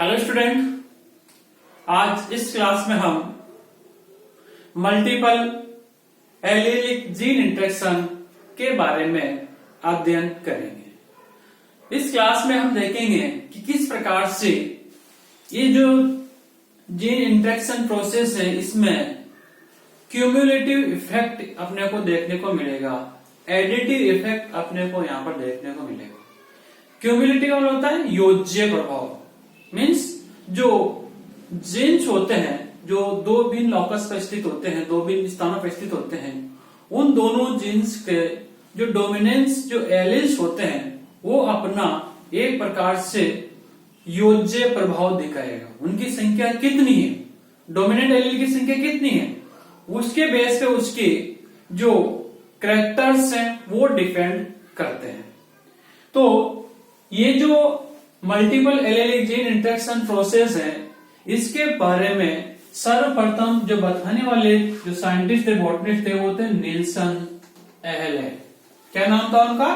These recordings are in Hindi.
हेलो स्टूडेंट, आज इस क्लास में हम मल्टीपल एलीलिक जीन इंटरेक्शन के बारे में अध्ययन करेंगे। इस क्लास में हम देखेंगे कि किस प्रकार से ये जो जीन इंटरेक्शन प्रोसेस है इसमें क्यूमुलेटिव इफेक्ट अपने को देखने को मिलेगा, एडिटिव इफेक्ट अपने को यहां पर देखने को मिलेगा। क्यूमुलेटिव मतलब होता है योज्य प्रभाव, मीन्स जो जीन्स होते हैं जो दो भिन्न लॉकस पर स्थित होते हैं, दो भिन्न स्थानों पर स्थित होते हैं, उन दोनों जीन्स के जो डोमिनेंस जो एलील्स होते हैं वो अपना एक प्रकार से योज्य प्रभाव दिखाएगा। उनकी संख्या कितनी है, डोमिनेंट एलील की संख्या कितनी है, उसके बेस पे उसके जो कैरेक्टर्स हैं वो डिपेंड करते हैं। तो ये जो multiple allelic gene interaction process है इसके बारे में सर्वप्रथम जो बताने वाले जो साइंटिस्ट थे, बॉटनिस्ट थे, वो थे निल्सन एहले। क्या नाम था उनका?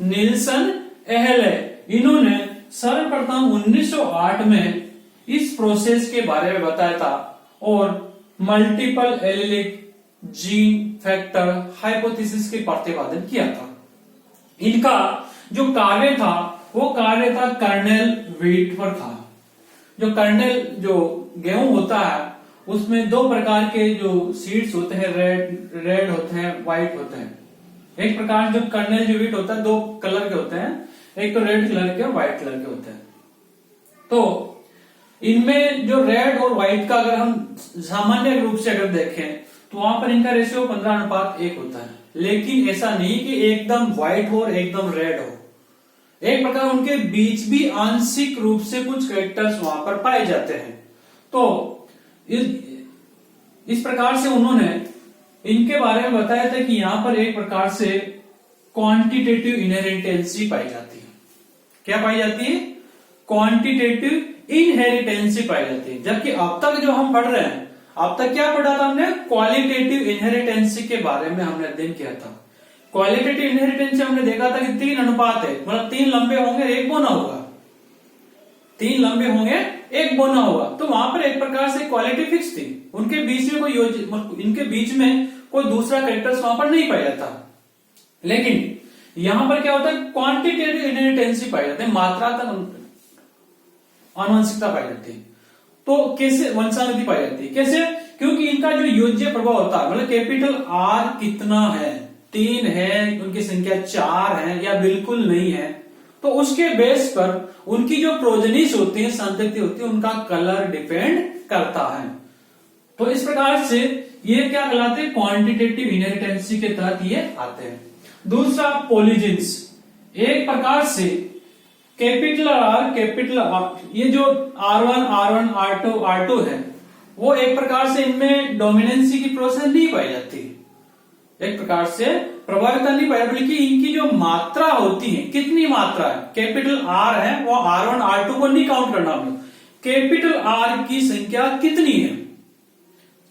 निल्सन एहले। इन्होंने सर्वप्रथम 1908 में इस प्रोसेस के बारे में बताया था और multiple allelic gene factor hypothesis के प्रतिपादन किया था। इनका जो कार्य था वो कार्य था कर्नेल व्हीट पर था। जो कर्नेल जो गेहूं होता है उसमें दो प्रकार के जो सीड्स होते हैं, रेड होते हैं, व्हाइट होते हैं। एक प्रकार जो कर्नेल जो व्हीट होता है दो कलर के होते हैं, एक तो रेड कलर के और व्हाइट कलर के होते हैं। तो इनमें जो रेड और व्हाइट का अगर हम सामान्य रूप से अगर देखें तो वहां पर इनका रेशियो 15:1 होता है। लेकिन ऐसा नहीं कि एकदम व्हाइट हो और एकदम रेड हो, एक प्रकार उनके बीच भी आंशिक रूप से कुछ कैरेक्टर्स वहां पर पाए जाते हैं। तो इस प्रकार से उन्होंने इनके बारे में बताया था कि यहां पर एक प्रकार से क्वांटिटेटिव इनहेरिटेंसी पाई जाती है। क्या पाई जाती है? क्वांटिटेटिव इनहेरिटेंसी पाई जाती है। जबकि अब तक जो हम पढ़ रहे हैं, अब तक क्या पढ़ा था हमने? क्वालिटेटिव इनहेरिटेंसी के बारे में हमने अध्ययन किया था। क्वालिटेटिव इनहेरिटेंसी हमने देखा था कि 3 अनुपात है, मतलब 3 लंबे होंगे एक बोना होगा, 3 लंबे होंगे एक बोना होगा। तो वहां पर एक प्रकार से क्वालिटी फिक्स थी, उनके बीच में इनके बीच में कोई दूसरा कैरेक्टर्स वहां पर नहीं पाया जाता। लेकिन यहां पर क्या होता है? क्वांटिटेटिव इनहेरिटेंसी पाई जाती है, मात्रात्मक आनुवंशिकता पाई जाती है। तो कैसे वंशानुगति पाई जाती है? कैसे? क्योंकि इनका जो योज्य प्रभाव होता है, मतलब कैपिटल आर कितना है, 3 है, उनकी संख्या 4 है या बिल्कुल नहीं है, तो उसके बेस पर उनकी जो प्रोजेनिस होती है, संतति होती है, उनका कलर डिपेंड करता है। तो इस प्रकार से ये क्या कहलाते हैं? क्वांटिटेटिव इनहेरिटेंसी के तहत ये आते हैं। दूसरा पॉलीजिन्स, एक प्रकार से कैपिटल आर, ये जो R1, R2, R2 है वो एक प्रकार से इनमें डोमिनेंसी की प्रोसेस नहीं पाई जाती, एक प्रकार से प्रभाविता नहीं पाया, बल्कि इनकी जो मात्रा होती है, कितनी मात्रा है, कैपिटल आर है, वो R1, R2 को नहीं काउंट करना हम लोग, कैपिटल आर की संख्या कितनी है,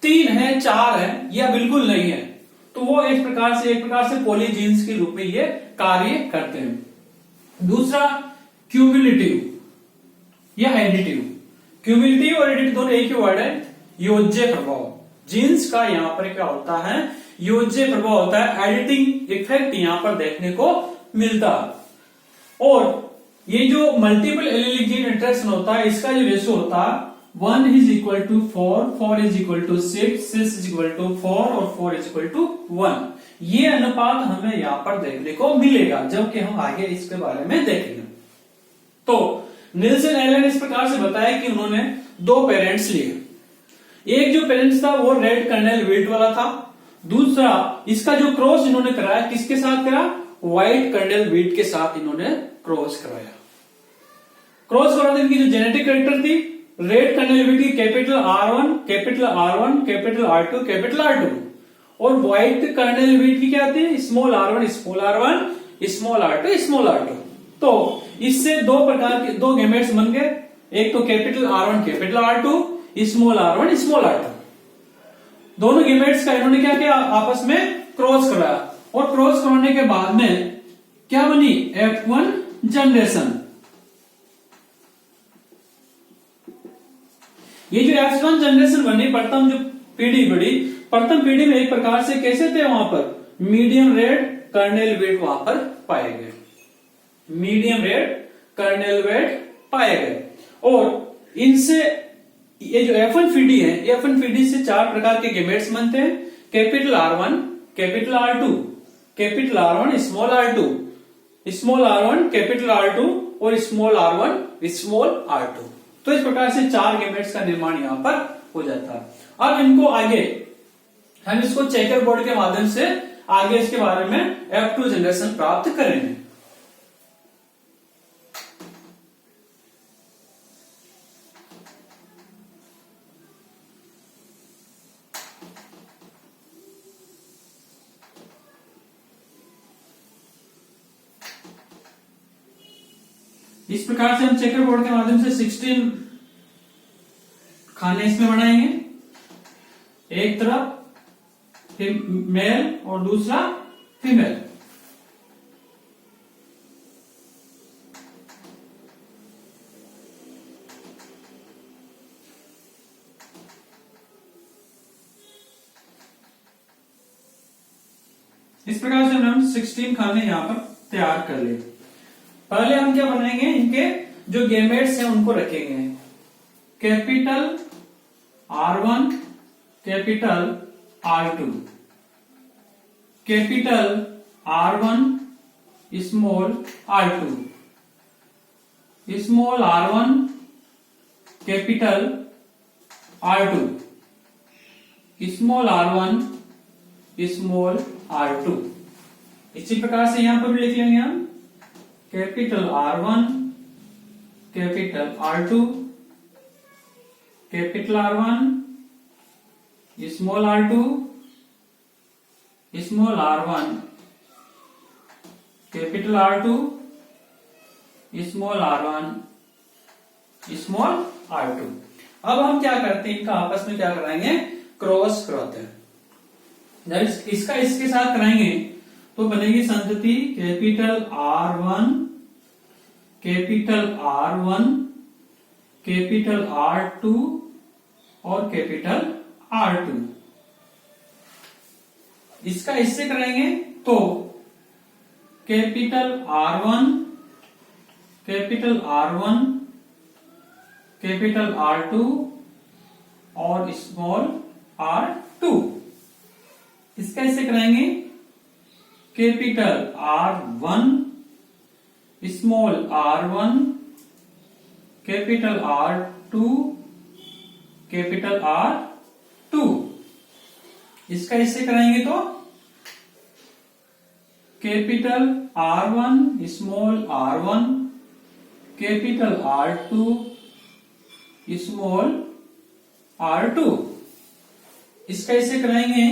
3 है, 4 है या बिल्कुल नहीं है, तो वो एक प्रकार से पॉलीजीन्स के रूप में ये कार्य करते हैं। दूसरा क्यूमुलेटिव या एडिटिव। क्यूमुलेटिव और एडिटिव दोनों एक ही वर्ड है, योज्य प्रभाव। जीन्स का यहां पर क्या होता है? योज्य प्रभाव होता है, एडिटिंग इफेक्ट यहां पर देखने को मिलता है। और ये जो मल्टीपल एलीलिक जीन इंटरेक्शन होता है इसका जो रेशियो होता है 1:4, 4:6, 6:4 और 4:1। ये अनुपात हमें यहां पर देखने को मिलेगा जबकि हम आगे इसके बारे में देखेंगे। तो निल्सन एहले ने इस प्रकार से बताया कि उन्होंने 2 पेरेंट्स लिए। एक जो पेरेंट्स था वो रेड कर्नेल व्हीट वाला था, दूसरा इसका जो क्रॉस इन्होंने कराया किसके साथ करा? व्हाइट कर्नेल व्हीट के साथ इन्होंने क्रॉस कराया। क्रॉस कराते इनकी जो जेनेटिक कैरेक्टर थी, रेड कर्नेल व्हीट की capital R1, capital R1, capital R2, capital R2, और व्हाइट कर्नेल व्हीट की क्या थी? Small r1, small r1, small r2, small r2। तो इससे 2 प्रकार के 2 गैमेट्स बन गए, एक तो capital R1, capital R2, small r1, small r2। दोनों गैमेट्स का इन्होंने क्या किया? आपस में क्रॉस कराया, और क्रॉस कराने के बाद में क्या बनी? F1 generation. ये जो F1 जनरेशन बनी, प्रथम जो पीढ़ी बड़ी, प्रथम पीढ़ी में एक प्रकार से कैसे थे, वहां पर मीडियम रेड कर्नेल वेट वहां पर पाए गए, मीडियम रेड कर्नेल वेट पाए गए। और इनसे ये जो F1 पीढ़ी है, F1 पीढ़ी से 4 प्रकार के गेमेट्स बनते हैं, capital R1, capital R2, capital R1, small R2, small R1, capital R2 और स्मॉल R1, स्मॉल R2। तो इस प्रकार से 4 गेमेट्स का निर्माण यहां पर हो जाता है। अब इनको आगे हम इसको चेकर बोर्ड के माध्यम से आगे इसके बारे में F2 जनरेशन प्राप्त करेंगे। इस प्रकार से हम चेकर बोर्ड के माध्यम से 16 खाने इसमें बनाएंगे, एक तरफ मेल और दूसरा फीमेल। इस प्रकार से हम 16 खाने यहां पर तैयार कर ले। पहले हम क्या बनाएंगे, इनके जो गेमेट्स हैं उनको रखेंगे, capital R1, capital R2, capital R1, small R2, small R1, capital R2, small R1, small R2। इसी प्रकार से यहां पर भी लिख लेंगे हम capital R1, capital R2, capital R1, small R2, small R1, capital R2, small R1, small R2। अब हम क्या करते हैं, इनका आपस में क्या कराएंगे, क्रॉस कराते हैं। इसका इसके साथ कराएंगे तो बनेगी संतति capital R1, capital R1, capital R2 और कैपिटल R2। इसका इससे कराएंगे तो capital R1, capital R1, capital R2 और स्मॉल R2। इसका इससे कराएंगे capital R1, small R1, capital R2, capital R2। इसका इससे कराएंगे तो capital R1, small R1, capital R2, small R2। इसका इससे कराएंगे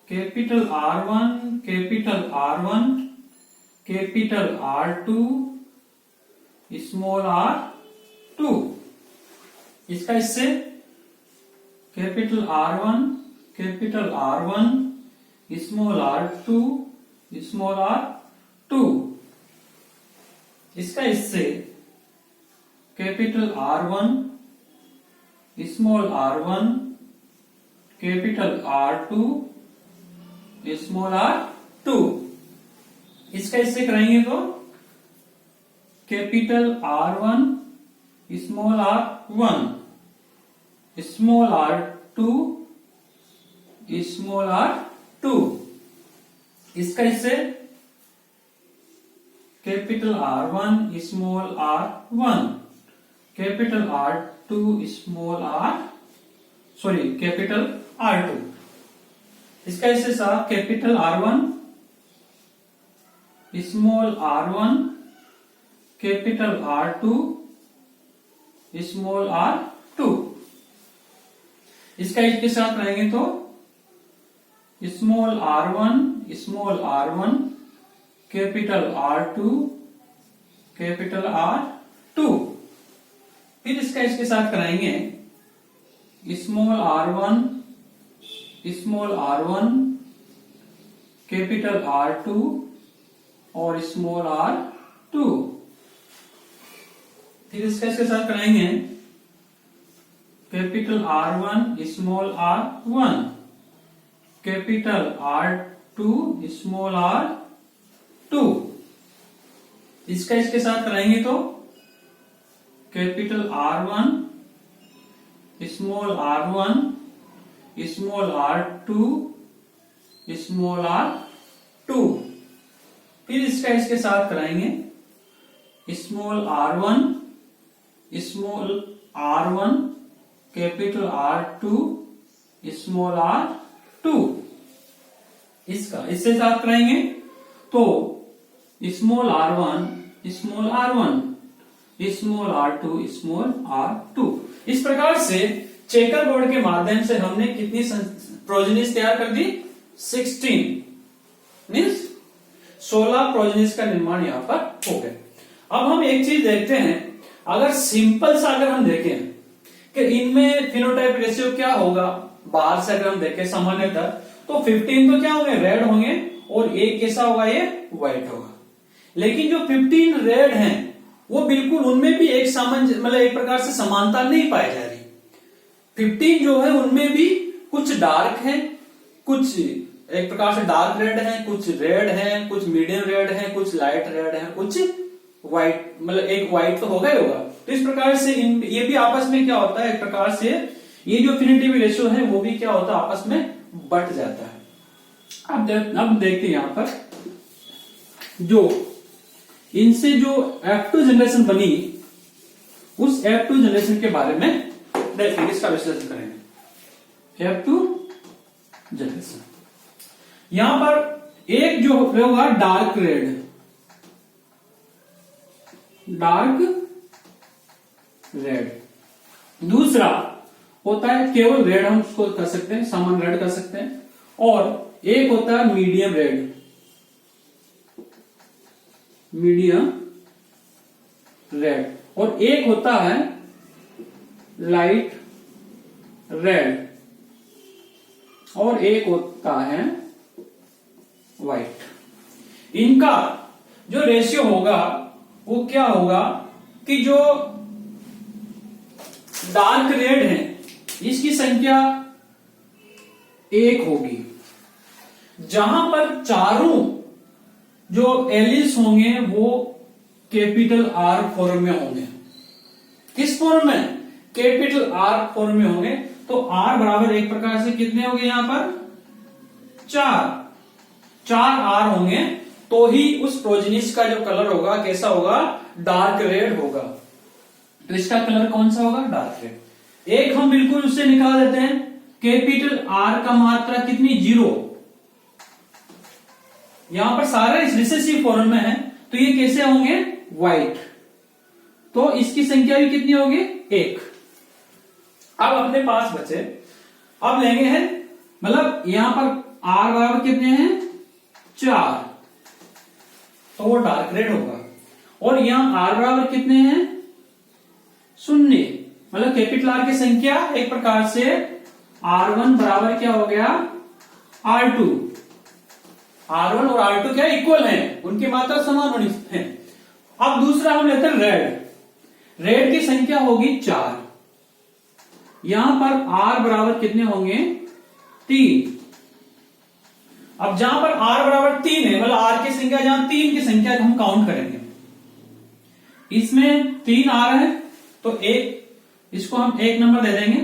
capital R1, capital R1, capital R2, small R2। इसका इससे capital R1, capital R1, small R2, small R2। इसका इससे capital R1, small R1, capital R2, small R2। इसका इससे कराएंगे तो capital R1, small R1, small R2, small R2। इसका इससे capital R1, small R1, capital R2, capital R2। इसका इससे साफ capital R1, small R1, capital R2, small R2। इसका इसके साथ रहेंगे तो small R1, capital R2, capital R2। फिर इसका इसके साथ कराएंगे स्मॉल R1, कैपिटल R2 और स्मॉल R2। फिर इसका इसके साथ कराएंगे capital R1 small r1, capital R2 small r2। इसका इसके साथ कराएंगे तो capital R1 small r1 small r2 small r2। फिर इसका इसके साथ कराएंगे small r1 small r1 capital R2 small r2। इसका इससे साथ कराएंगे तो small r1 small r1 small r2 small r2। इस प्रकार से चेकर बोर्ड के माध्यम से हमने कितनी प्रोजेनिस तैयार कर दी? 16 मीन्स 16 प्रोजेनिस का निर्माण यहां पर हो गया। अब हम एक चीज देखते हैं, अगर सिंपल सा अगर हम देखें कि इनमें फिनोटाइप रेशियो क्या होगा, बाहर से अगर हम देखें सामान्यतः तो 15 तो क्या होंगे? रेड होंगे और एक कैसा होगा? ये व्हाइट होगा। लेकिन जो 15 रेड हैं वो बिल्कुल उनमें भी एक सामान्य मतलब एक प्रकार से समानता नहीं पाई जा रही। 15 जो है उनमें भी कुछ डार्क है, कुछ एक प्रकार से डार्क रेड है, कुछ रेड है, कुछ मीडियम रेड है, कुछ लाइट रेड है, कुछ व्हाइट मतलब एक व्हाइट तो होगा ही होगा। तो इस प्रकार से ये भी आपस में क्या होता है, एक प्रकार से ये जो एफिनिटी रेशियो है वो भी क्या होता है, आपस में बट जाता है। अब देखते हैं यहां पर जो इनसे जो F2 जनरेशन बनी उस F2 जनरेशन के बारे में देखेंगे, इसका विश्लेषण करेंगे। F2 जनरेशन यहां पर एक जो होगा डार्क रेड, दूसरा होता है केवल रेड, हम उसको कर सकते हैं सामान्य रेड कर सकते हैं, और एक होता है मीडियम रेड, और एक होता है लाइट रेड, और एक होता है व्हाइट। इनका जो रेशियो होगा वो क्या होगा कि जो डार्क रेड है इसकी संख्या 1 होगी, जहां पर चारों जो एलिस होंगे वो कैपिटल R फॉर्म में होंगे। किस फॉर्म में? कैपिटल R फॉर्म में होंगे। तो R बराबर एक प्रकार से कितने होंगे यहां पर? 4 R होंगे, तो ही उस प्रोजेनिस का जो कलर होगा कैसा होगा? डार्क रेड होगा। तो इसका कलर कौन सा होगा? Dark red. एक हम बिल्कुल उससे निकाल देते हैं, कैपिटल R का मात्रा कितनी? 0। यहां पर सारे रिसेसिव फॉर्म में है, तो ये कैसे होंगे? व्हाइट। तो इसकी संख्या भी कितनी होगी? 1। अब अपने पास बचे, अब लेंगे हैं मतलब यहां पर R बराबर कितने हैं? 4, तो वो डार्क रेड होगा। और यहां R बराबर कितने हैं? 0, मतलब कैपिटल R की संख्या एक प्रकार से R1 बराबर क्या हो गया? R2। R1 और R2 क्या इक्वल हैं, उनकी मात्रा समान होनी है। अब दूसरा हम लेते हैं रेड की संख्या होगी 4। यहां पर R बराबर कितने होंगे? 3। अब जहां पर R बराबर 3 है, मतलब R की संख्या जहां 3 की संख्या हम काउंट करेंगे, इसमें 3 R है तो इसको हम 1 नंबर दे देंगे,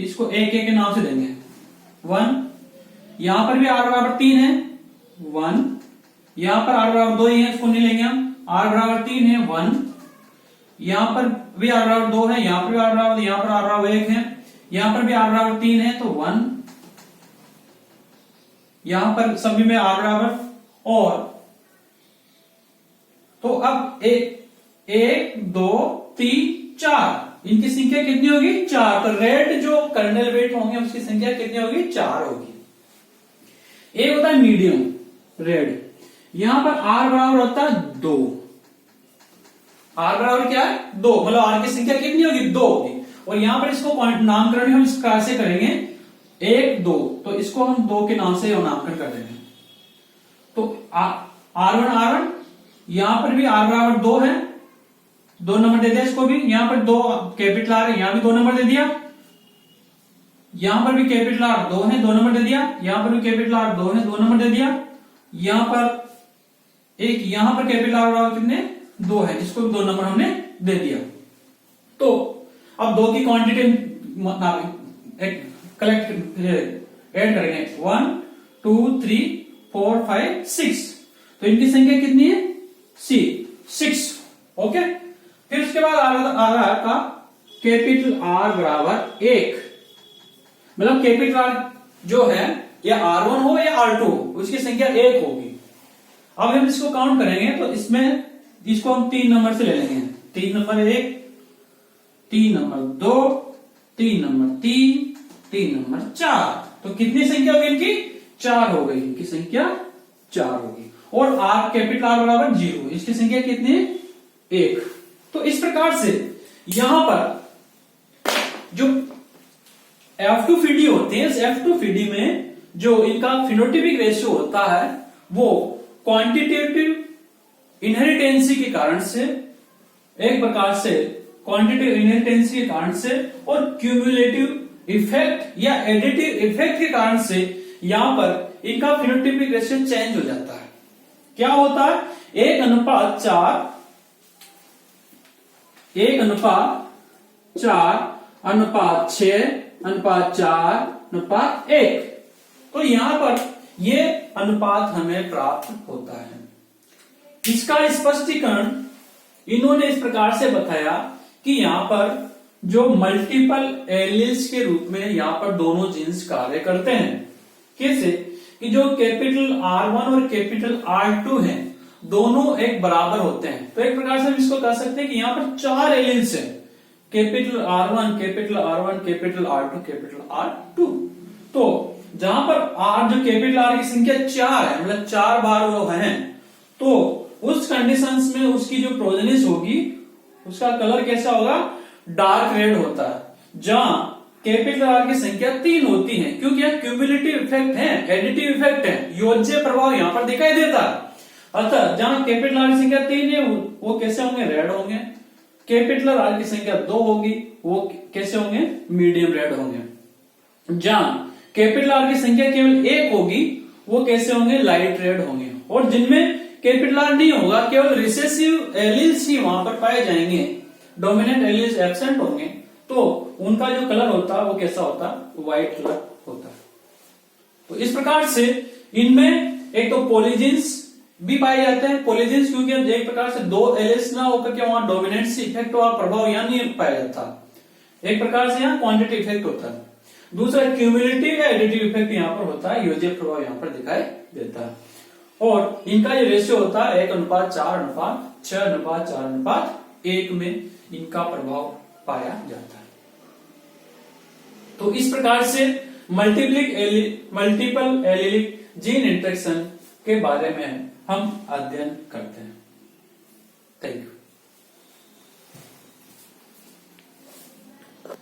इसको 1 के नाम से देंगे 1। यहां पर भी R बराबर 3 है 1, यहां पर R बराबर 2 ही है, इसको नहीं लेंगे हम। R बराबर 3 है 1, यहां पर भी R बराबर 2 है, यहां पर भी R बराबर, यहां पर R बराबर 1 है, यहां पर भी R बराबर 3 है तो 1, यहां पर सभी में R बराबर। और तो अब 1 2 3 4 इनकी संख्या कितनी होगी? 4। तो रेड जो कर्नल वेट होंगे उसकी संख्या कितनी होगी? 4 होगी। एक होता है मीडियम रेड, यहां पर R बराबर होता है 2। R बराबर क्या है? 2, मतलब R की संख्या कितनी होगी? 2 होगी। और यहां पर इसको नामकरण हम इस प्रकार से करेंगे 1 2, तो इसको हम 2 के नाम से नामकरण कर देंगे। तो R1 यहां पर भी R बराबर 2 है, 2 नंबर दे दिया इसको भी। यहां पर 2 कैपिटल R है, यहां भी 2 नंबर दे दिया। यहां पर भी कैपिटल आर 2 है, 2 नंबर दे दिया, यहां पर भी कैपिटल आर 2 है, 2 नंबर दे दिया, यहां पर एक, यहां पर कैपिटल आर बराबर कितने 2 है, जिसको 2 नंबर हमने दे दिया। तो अब 2 की क्वांटिटी कलेक्ट ऐड करेंगे, 1 2 3 4 5 6, तो इनकी संख्या कितनी है 6। ओके, फिर उसके बाद आ रहा है का कैपिटल आर बराबर 1, मतलब कैपिटल आर जो है या R1 हो या R2 हो, उसकी संख्या 1 होगी। अब हम इसको काउंट करेंगे तो इसमें इसको हम 3 नंबर से ले लेंगे, 3 नंबर 1, 3 नंबर 2, 3 नंबर 3, 3 नंबर 4, तो कितनी संख्या होगी इनकी 4 हो गई, इनकी संख्या 4 होगी। और आर कैपिटल आर बराबर 0, इसकी संख्या कितनी है 1। तो इस प्रकार से यहां पर जो F2FD होते हैं, इस F2FD में जो इनका फिनोटाइपिक रेशियो होता है वो क्वांटिटेटिव इनहेरिटेंसी के कारण से, एक प्रकार से क्वांटिटेटिव इनहेरिटेंसी के कारण से और क्यूमुलेटिव इफेक्ट या एडिटिव इफेक्ट के कारण से यहां पर इनका फिनोटाइपिक रेशियो चेंज हो जाता है। क्या होता है 1:4, 1:4:6:4:1, तो यहां पर ये अनुपात हमें प्राप्त होता है। इसका स्पष्टीकरण इन्होंने इस प्रकार से बताया कि यहां पर जो मल्टीपल एलील्स के रूप में यहां पर दोनों जीन्स कार्य करते हैं। कैसे कि जो कैपिटल R1 और कैपिटल R2 हैं, दोनों एक बराबर होते हैं। तो एक प्रकार से हम इसको कह सकते हैं कि यहां पर 4 एलील्स हैं, capital R1, capital R1, capital R2, capital R2। तो जहां पर R जो कैपिटल R की संख्या 4 है, मतलब 4 बार वो है, तो उस कंडीशंस में उसकी जो प्रोजेनिस होगी उसका कलर कैसा होगा, डार्क रेड होता है। जहां कैपिटल आर की संख्या 3 होती है, क्योंकि यह क्यूमुलेटिव इफेक्ट है, एडिटिव इफेक्ट है, योज्य प्रभाव यहां पर दिखाई देता है। अतः जहां कैपिटल आर की संख्या 3 है वो कैसे होंगे, रेड होंगे। कैपिटल आर की संख्या 2 होगी, वो कैसे होंगे, मीडियम रेड होंगे। जहां कैपिटल आर की संख्या केवल 1 होगी, वो कैसे होंगे, लाइट रेड होंगे। और जिनमें कैपिटल आर नहीं होगा, केवल रिसेसिव एलील्स ही वहां पर पाए जाएंगे, डोमिनेंट एलील्स एब्सेंट होंगे, तो उनका जो कलर होता है वो कैसा होता है, व्हाइट कलर होता है। तो इस प्रकार से इनमें एक तो पॉलीजीन्स भी पाए जाते हैं। पॉलीजीन्स क्योंकि एक प्रकार से 2 एलील्स ना होकर के वहां डोमिनेंस इफेक्ट और प्रभाव यहां नहीं पाया जाता, एक प्रकार से यहाँ क्वांटिटी इफेक्ट होता है। दूसरा क्यूमुलेटिव या एडिटिव इफेक्ट यहाँ पर होता है, योज्य प्रभाव यहाँ पर दिखाई देता है। और इनका जो रेशियो होता है 1:4:6:4:1 में इनका प्रभाव पाया जाता है। तो इस प्रकार से मल्टीपल एलिलिक जीन इंटरेक्शन के बारे में हम अध्ययन करते हैं। Thank you.